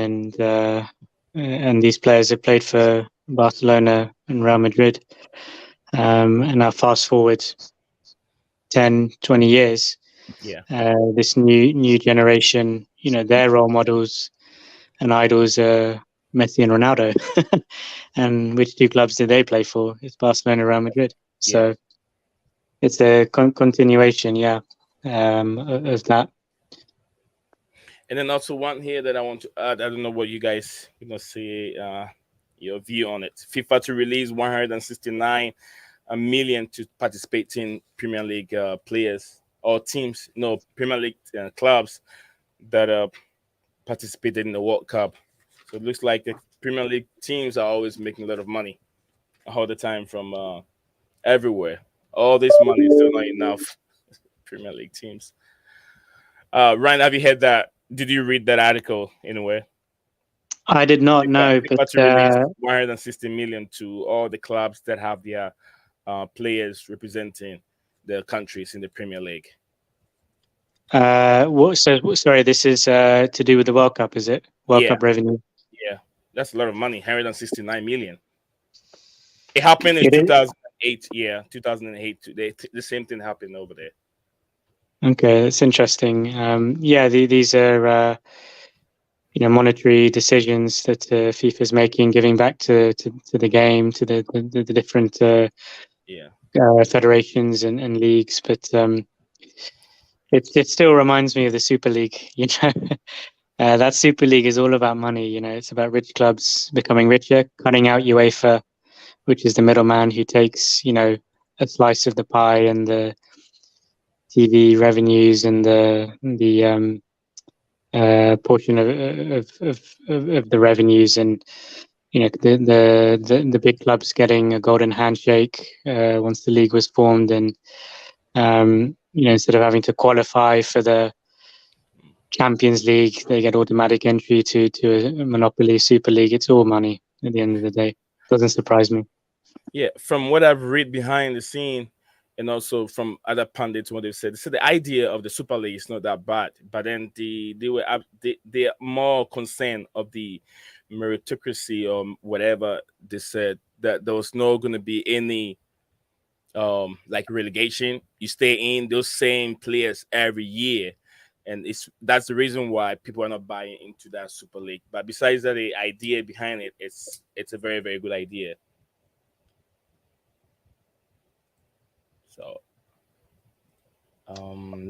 B: and these players have played for Barcelona and Real Madrid. And now fast forward 10, 20 years,
A: Yeah,
B: this new generation, their role models and idols are Messi and Ronaldo. And which two clubs did they play for? It's Barcelona, Real Madrid.
A: yeah.
B: So it's a continuation, yeah, of that.
A: And then also one here that I want to add. I don't know what you guys say. Your view on it. FIFA to release 169 million to participating Premier League players or teams. No, Premier League clubs that participated in the World Cup. So it looks like the Premier League teams are always making a lot of money all the time from everywhere. All this money is still not enough. Premier League teams. Ryan, have you heard that? Did you read that article anywhere?
B: I did not know, but
A: FIFA to release 160 million to all the clubs that have their players representing the countries in the Premier League.
B: sorry, this is to do with the World Cup, is it? World
A: Yeah,
B: Cup revenue.
A: yeah, that's a lot of money. 169 million. It happened in
B: It is
A: 2008. Yeah, 2008. The same thing happened over there.
B: okay. That's interesting. Yeah, these are monetary decisions that FIFA is making, giving back to the game, to the different
A: Yeah,
B: federations and leagues. But it still reminds me of the Super League. That Super League is all about money. It's about rich clubs becoming richer, cutting out UEFA, which is the middleman who takes a slice of the pie and the TV revenues and the portion of the revenues, and the big clubs getting a golden handshake once the league was formed, and instead of having to qualify for the Champions League, they get automatic entry to a monopoly Super League. It's all money at the end of the day. Doesn't surprise me.
A: yeah. From what I've read behind the scene, and also from other pundits, what they've said, so the idea of the Super League is not that bad, but then they are more concerned of the meritocracy or whatever. They said that there was not going to be any like relegation. You stay in those same players every year, and that's the reason why people are not buying into that Super League. But besides that, the idea behind it, it's a very, very good idea. So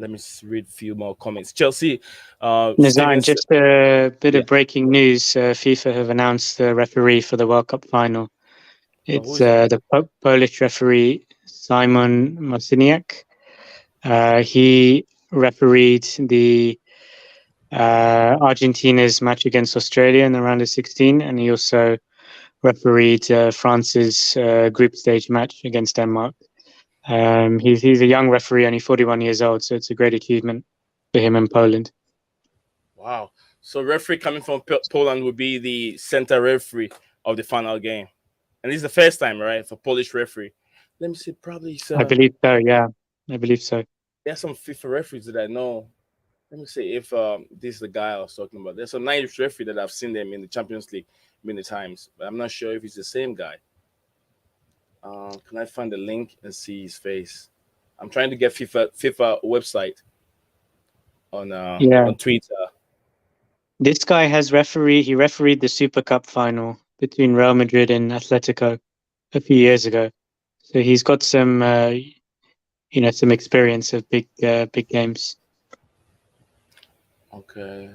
A: let me read a few more comments. Chelsea,
B: Nazan,
A: Stevens.
B: just a bit
A: Yeah.
B: of breaking news. FIFA have announced the referee for the World Cup final.
A: Oh, who
B: It's
A: is that?
B: the Polish referee Simon Marciniak. He refereed the Argentina's match against Australia in the round of 16, and he also refereed France's group stage match against Denmark. He's a young referee, only 41 years old, so it's a great achievement for him in Poland.
A: Wow. So referee coming from Poland would be the center referee of the final game, and this is the first time, right, for Polish referee. Let me see. Probably
B: I believe so, yeah. I believe so.
A: there's some FIFA referees that I know. Let me see if this is the guy I was talking about. There's some nice referee that I've seen them in the Champions League many times, but I'm not sure if it's the same guy. Can I find the link and see his face? I'm trying to get FIFA website
B: Yeah.
A: on Twitter.
B: This guy he refereed the Super Cup final between Real Madrid and Atletico a few years ago. So he's got some experience of big games.
A: Okay,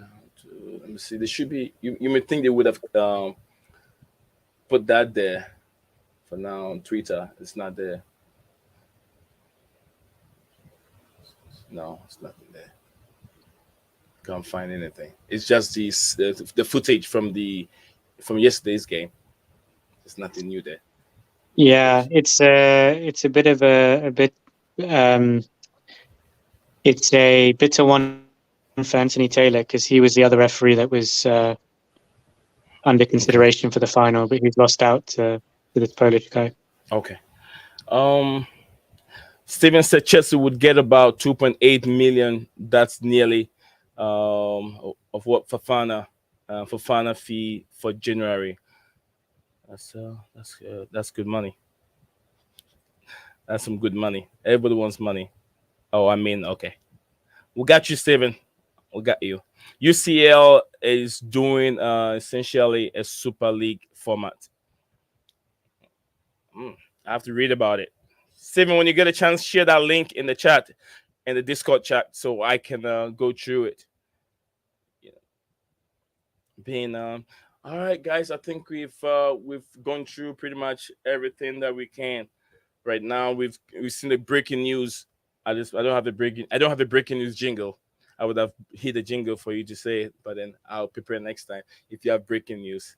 A: let me see. There should be. You may think they would have put that there for now on Twitter. It's not there. No, it's nothing there. Can't find anything. It's just the footage from yesterday's game. There's nothing new there.
B: Yeah, it's a bit of a bit um it's a bitter one for Anthony Taylor because he was the other referee that was under
A: Okay.
B: consideration for the final, but he's lost out to this Polish guy.
A: Okay. Um, Steven said Chelsea would get about 2.8 million. That's nearly of what Fafana fee for January. That's good money. That's some good money. Everybody wants money. Oh, I mean, okay. We got you, Steven. We got you. UCL is doing essentially a Super League format. Mm, I have to read about it. Steven, when you get a chance, share that link in the chat, in the Discord chat, so I can go through it. You know, being all right, guys. I think we've gone through pretty much everything that we can right now. We've seen the breaking news. I don't have the breaking news jingle. I would have hit a jingle for you to say it, but then I'll prepare next time if you have breaking news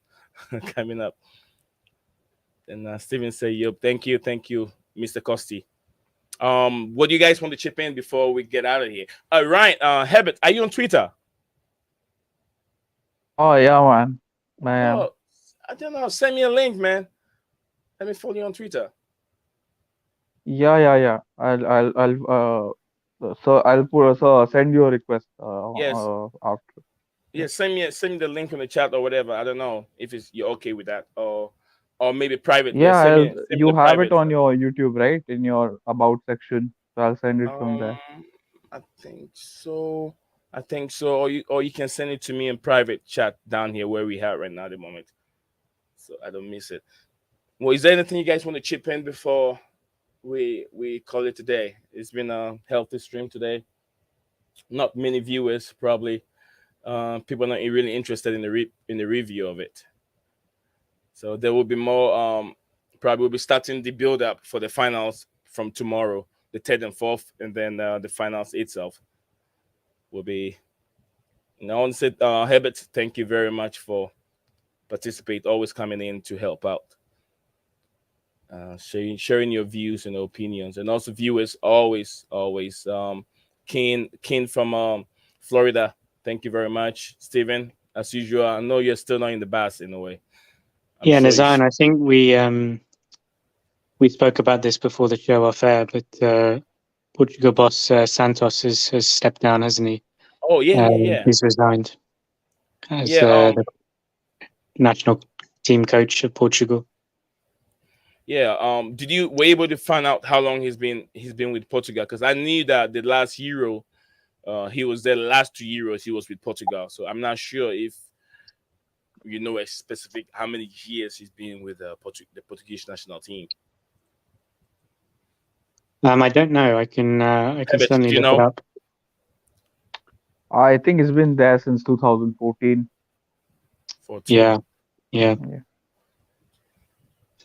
A: coming up. And Steven say, "Yep, thank you, Mr. Costi." What do you guys want to chip in before we get out of here? All right, Herbert, are you on Twitter?
C: Oh yeah, man. I am.
A: Oh, I don't know. Send me a link, man. Let me follow you on Twitter.
C: Yeah. So I'll put so send you a request
A: Yes,
C: after. Yeah.
A: yes. Send me the link in the chat or whatever. I don't know if it's you're okay with that, or maybe private. Yeah,
C: Yeah, I'll,
A: send me
C: you
A: the
C: have it
A: private.
C: on your YouTube, right? In your about section. So I'll send it from
A: Um,
C: there.
A: I think so. I think so. Or you can send it to me in private chat down here where we have right now at the moment, so I don't miss it. Well, is there anything you guys want to chip in before we call it today? It's been a healthy stream today. Not many viewers probably. People are not really interested in the review of it. So there will be more. Probably we'll be starting the build up for the finals from tomorrow, the third and fourth, and then the finals itself will be. Now, on said, Herbert, thank you very much for participate. Always coming in to help out, sharing your views and opinions, and also viewers always keen from Florida. Thank you very much, Steven. As usual, I know you're still not in the bus in a way. I'm
B: Yeah,
A: sure you.
B: Nazan, I think we spoke about this before the show off air, but Portugal boss Santos has stepped down, hasn't he?
A: Oh yeah.
B: He's resigned as
A: Yeah.
B: the national team coach of Portugal.
A: Yeah. Did you were able to find out how long he's been with Portugal? Because I knew that the last Euro, he was there. The last 2 Euros he was with Portugal. So I'm not sure if you know a specific how many years he's been with the Portuguese national team.
B: I don't know. I can
A: Herbert,
B: certainly
A: do you
B: look it
A: know?
B: up.
C: I think it's been there since 2014.
A: 14.
B: Yeah, yeah,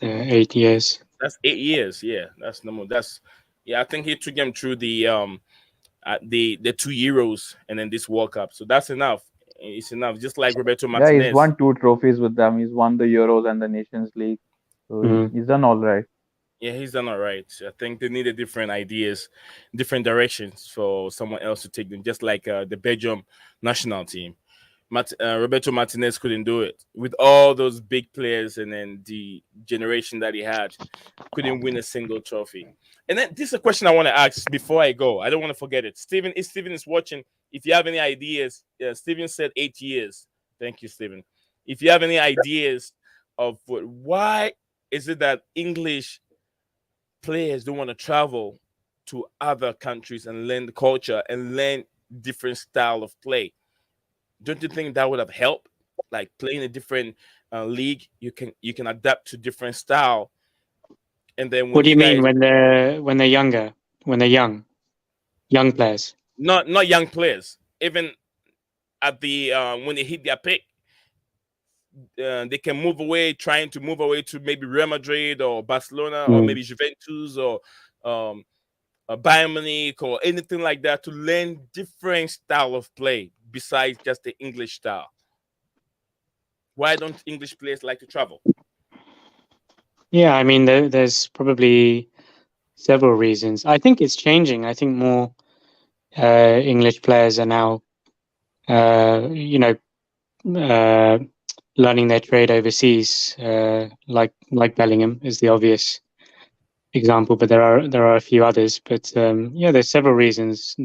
C: Yeah.
B: 8 years.
A: That's 8 years. Yeah, that's normal. That's yeah. I think he took them through the 2 Euros and then this World Cup. So that's enough. It's enough. Just like Roberto
C: Yeah, he's
A: Martinez.
C: won two trophies with them. He's won the Euros and the Nations League. So
B: Mm.
C: he's done all right.
A: Yeah, he's done all right. I think they needed different ideas, different directions for someone else to take them. Just like the Belgium national team. Roberto Martinez couldn't do it with all those big players, and then the generation that he had couldn't win a single trophy. And then this is a question I want to ask before I go. I don't want to forget it. Steven, if Steven is watching, if you have any ideas, Steven said 8 years. Thank you, Steven. If you have any ideas of why is it that English players don't want to travel to other countries and learn the culture and learn different style of play, don't you think that would have helped? Like playing a different league, you can adapt to different style, and then
B: What
A: when
B: do you
A: you
B: mean
A: guys
B: when they're younger, when they're young players?
A: not young players, even at the when they hit their peak, they can move away, trying to move away to maybe Real Madrid or Barcelona or
B: Mm.
A: maybe Juventus or um, Bayern Munich or anything like that to learn different style of play besides just the English style. Why don't English players like to travel?
B: Yeah, I mean, there's probably several reasons. I think it's changing. I think more English players are now, you know, uh, learning their trade overseas. Like Bellingham is the obvious example, but there are a few others. But yeah, there's several reasons.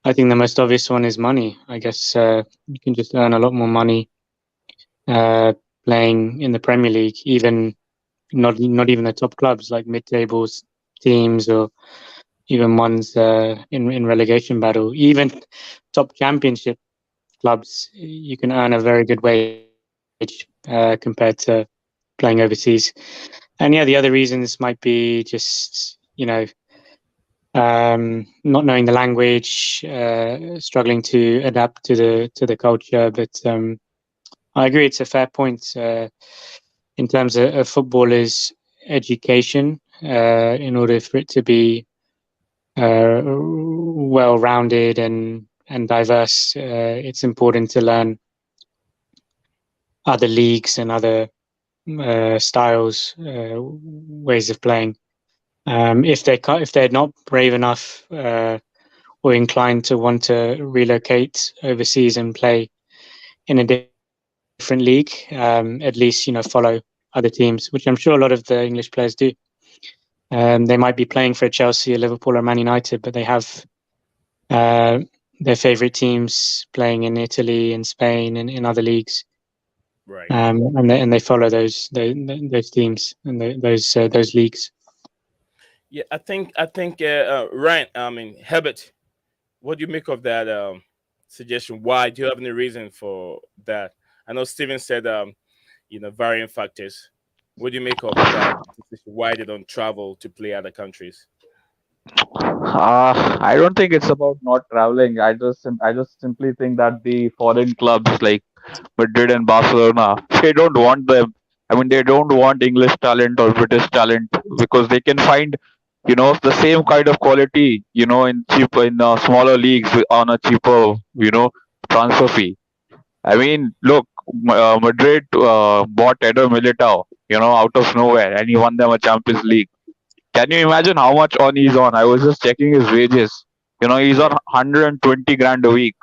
B: I think the most obvious one is money. I guess you can just earn a lot more money uh, playing in the Premier League, even not even the top clubs like mid-tables teams or even ones in relegation battle. Even top championship clubs, you can earn a very good wage compared to playing overseas. And yeah, the other reasons might be just not knowing the language, struggling to adapt to the culture. But I agree, it's a fair point in terms of footballers' education. In order for it to be well-rounded and diverse, it's important to learn other leagues and other styles, ways of playing. If they're not brave enough or inclined to want to relocate overseas and play in a different league, at least follow other teams, which I'm sure a lot of the English players do. They might be playing for a Chelsea, a Liverpool, or Man United, but they have uh, their favorite teams playing in Italy and Spain and in other leagues,
A: Right.
B: and they follow those teams and those leagues.
A: Yeah, I think Ryan, I mean Herbert, what do you make of that suggestion? Why do you have any reason for that? I know Steven said varying factors. What do you make of that decision? Why they don't travel to play other countries?
C: I don't think it's about not traveling. I just simply think that the foreign clubs like Madrid and Barcelona, they don't want them. I mean, they don't want English talent or British talent because they can find, the same kind of quality, in smaller leagues on a cheaper, transfer fee. I mean, look, Madrid bought Eder Militao, out of nowhere, and he won them a Champions League. Can you imagine how much on he's on? I was just checking his wages. He's on
A: Yeah.
C: 120 grand a week,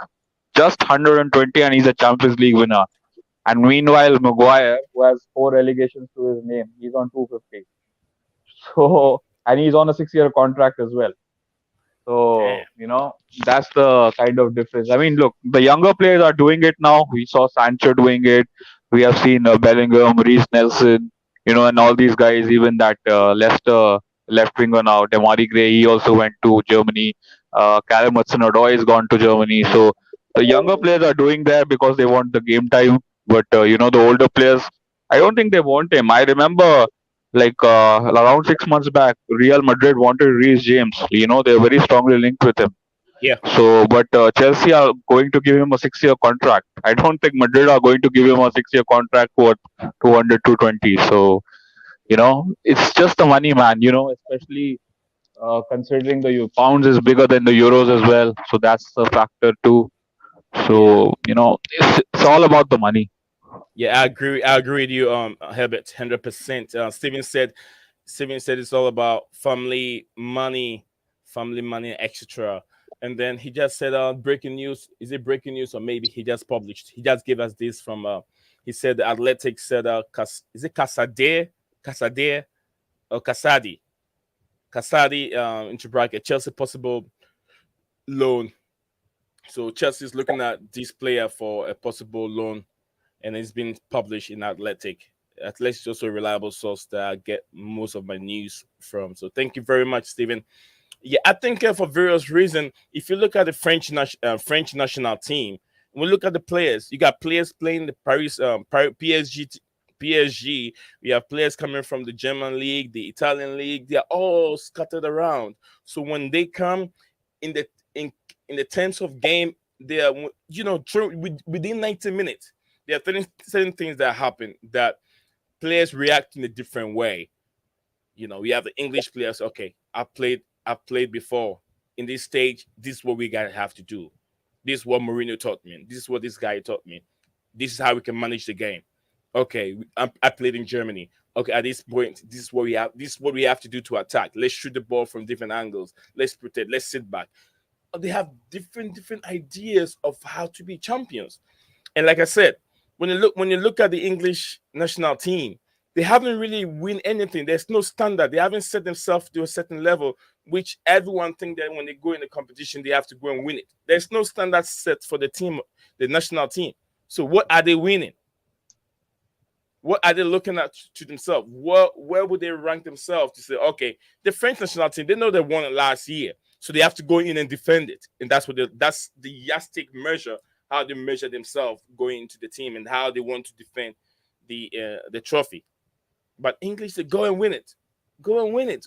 C: just 120, and he's a Champions League winner. And meanwhile, Maguire, who has four relegations to his name, he's on 250. So, and he's on a 6-year contract as well.
A: Damn.
C: So, that's the kind of difference. I mean, look, the younger players are doing it now. We saw Sancho doing it. We have seen Bellingham, Reece Nelson, and all these guys, even that Leicester left winger now, Demari Gray, he also went to Germany. Callum Hudson-Odoi has gone to Germany. So the younger players are doing there because they want the game time. But, the older players, I don't think they want him. I remember like around 6 months back, Real Madrid wanted Reece James. They're very strongly linked with him.
A: Yeah.
C: So, but Chelsea are going to give him a 6-year contract. I don't think Madrid are going to give him a 6-year contract for 200, 220. So, it's just the money, man. Especially considering the pounds is bigger than the euros as well. So that's a factor too.
A: Yeah.
C: So, it's all about the money.
A: Yeah, I agree. I agree with you, Herbert, 100%. Steven said it's all about family money, etc. And then he just said, breaking news. Is it breaking news or maybe he just published? He just gave us this from. He said the Athletic said, is it Casade or Casadi, into bracket Chelsea possible loan. So Chelsea is looking at this player for a possible loan, and it's been published in Athletic. Athletic is also a reliable source that I get most of my news from. So thank you very much, Stephen. Yeah, I think for various reasons, if you look at the French national team, we look at the players. You got players playing the PSG. We have players coming from the German league, the Italian league. They are all scattered around. So when they come in the in in the terms of game, they are within 90 minutes. There are certain things that happen that players react in a different way. We have the English players. Okay, I've played before. In this stage, this is what we gotta have to do. This is what Mourinho taught me. This is what this guy taught me. This is how we can manage the game. Okay, I played in Germany. Okay, at this point, this is what we have. This is what we have to do to attack. Let's shoot the ball from different angles. Let's protect. Let's sit back. They have different ideas of how to be champions. And like I said, when you look at the English national team, they haven't really win anything. There's no standard. They haven't set themselves to a certain level, which everyone think that when they go in the competition, they have to go and win it. There's no standard set for the team, the national team. So what are they winning? What are they looking at to themselves? Where would they rank themselves to say, okay, the French national team, they know they won it last year, so they have to go in and defend it, and that's the yardstick measure how they measure themselves going into the team and how they want to defend the trophy. But English, they go and win it, go and win it.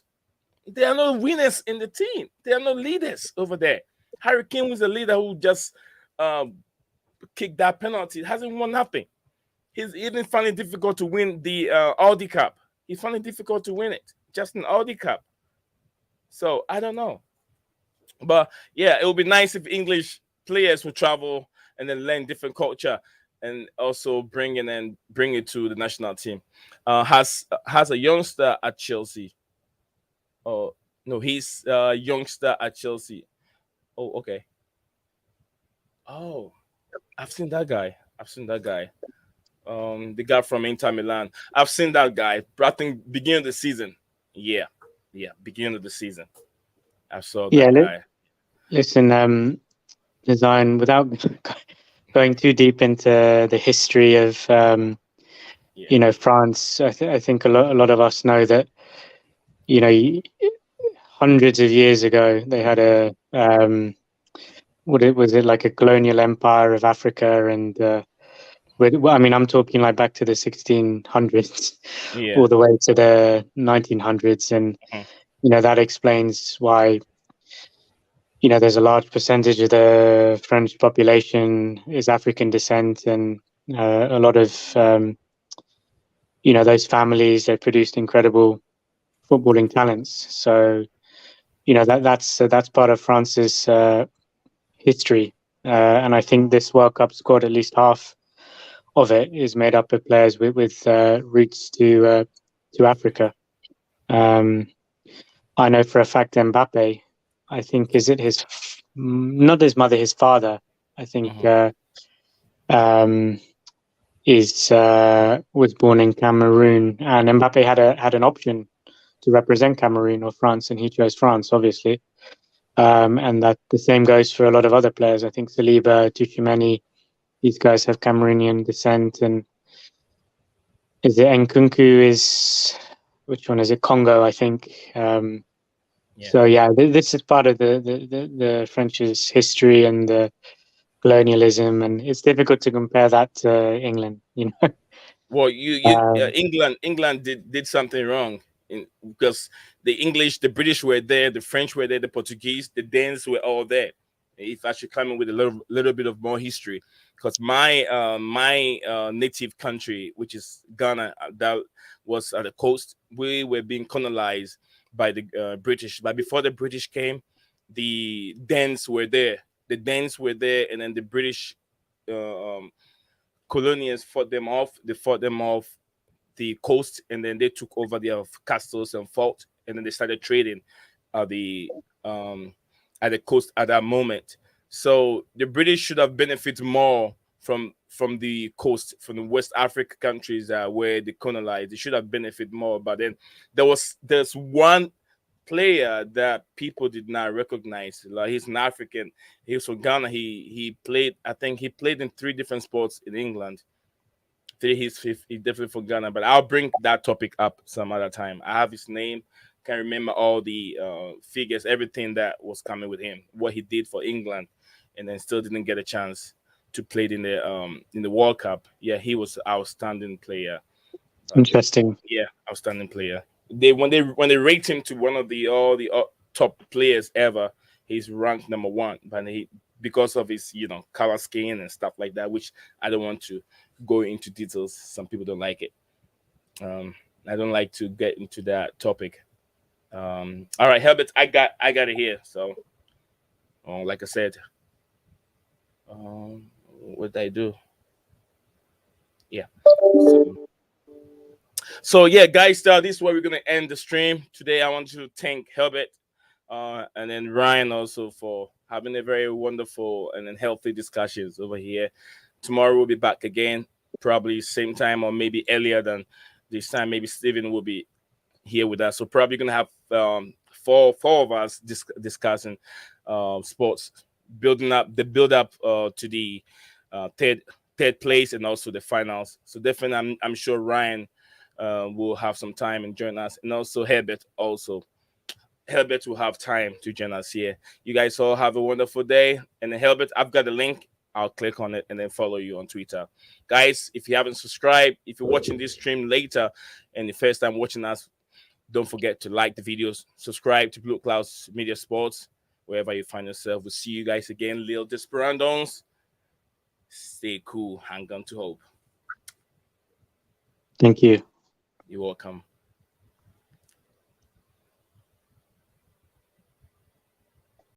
A: There are no winners in the team. There are no leaders over there. Harry Kane was a leader who just um, kicked that penalty. Hasn't won nothing. He's even finding it difficult to win the Audi Cup. He's finding it difficult to win it, just an Audi Cup. So I don't know, but yeah, it would be nice if English players would travel and then learn different culture and also bring it to the national team. Has a youngster at Chelsea. Oh no, he's a youngster at Chelsea. Oh okay. Oh, I've seen that guy. I've seen that guy. The guy from Inter Milan. I've seen that guy. I think beginning of the season. Yeah, yeah, beginning of the season. I saw
B: Yeah,
A: that guy.
B: listen, design without going too deep into the history of
A: Yeah,
B: France. I think a lot of us know that you know hundreds of years ago they had a was it like a colonial empire of Africa and well, I mean I'm talking like back to the 1600s
A: yeah,
B: all the way to the 1900s, and
A: mhm,
B: that explains why there's a large percentage of the French population is African descent, and a lot of those families, they produced incredible footballing talents. So that's part of France's history, and I think this World Cup squad, at least half of it, is made up of players with roots to Africa. Um, I know for a fact Mbappe, I think, is it not his mother, his father. I think
A: mhm.
B: um, is was born in Cameroon, and Mbappe had an option to represent Cameroon or France, and he chose France, obviously. And that the same goes for a lot of other players. I think Saliba, Tchouameni, these guys have Cameroonian descent, and is it Nkunku is which one is it? Congo, I think.
A: Yeah.
B: So yeah, this is part of the French's history and the colonialism, and it's difficult to compare that to England.
A: Well, you
B: Um,
A: England did something wrong because the English, the British were there, the French were there, the Portuguese, the Danes were all there. If I should come in with a little bit of more history, because my native country, which is Ghana, that was at the coast, we were being colonized by the British. But before the British came, the Danes were there. The Danes were there, and then the British um, colonials fought them off. They fought them off the coast, and then they took over their castles and fort, and then they started trading at um, the coast at that moment. So the British should have benefited more from the coast, from the West Africa countries where they colonized. They should have benefited more. But then there's one player that people did not recognize. Like he's an African. He was from Ghana. He played. I think he played in three different sports in England. He's definitely from Ghana. But I'll bring that topic up some other time. I have his name. Can't remember all the figures, everything that was coming with him, what he did for England, and then still didn't get a chance to play in the World Cup. Yeah, he was outstanding player.
B: Interesting.
A: Yeah, outstanding player. When they rate him to one of the all the top players ever, he's ranked number one. But he because of his color skin and stuff like that, which I don't want to go into details. Some people don't like it. Um, I don't like to get into that topic. All right, Herbert, I got it here. So, like I said, what did I do? Yeah. So yeah, guys, this is where we're gonna end the stream today. I want to thank Herbert, and then Ryan also for having a very wonderful and then healthy discussions over here. Tomorrow we'll be back again, probably same time or maybe earlier than this time. Maybe Steven will be here with us. So probably gonna have four of us discussing sports, building up the build up to the third place and also the finals. So definitely, I'm sure Ryan will have some time and join us, and also Herbert also. Herbert will have time to join us here. You guys all have a wonderful day. And then Herbert, I've got the link. I'll click on it and then follow you on Twitter. Guys, if you haven't subscribed, if you're watching this stream later and the first time watching us, don't forget to like the videos, subscribe to Blue Clouds Media Sports, wherever you find yourself. We'll see you guys again. Lil Desperandos. Stay cool. Hang on to hope.
B: Thank you.
A: You're welcome.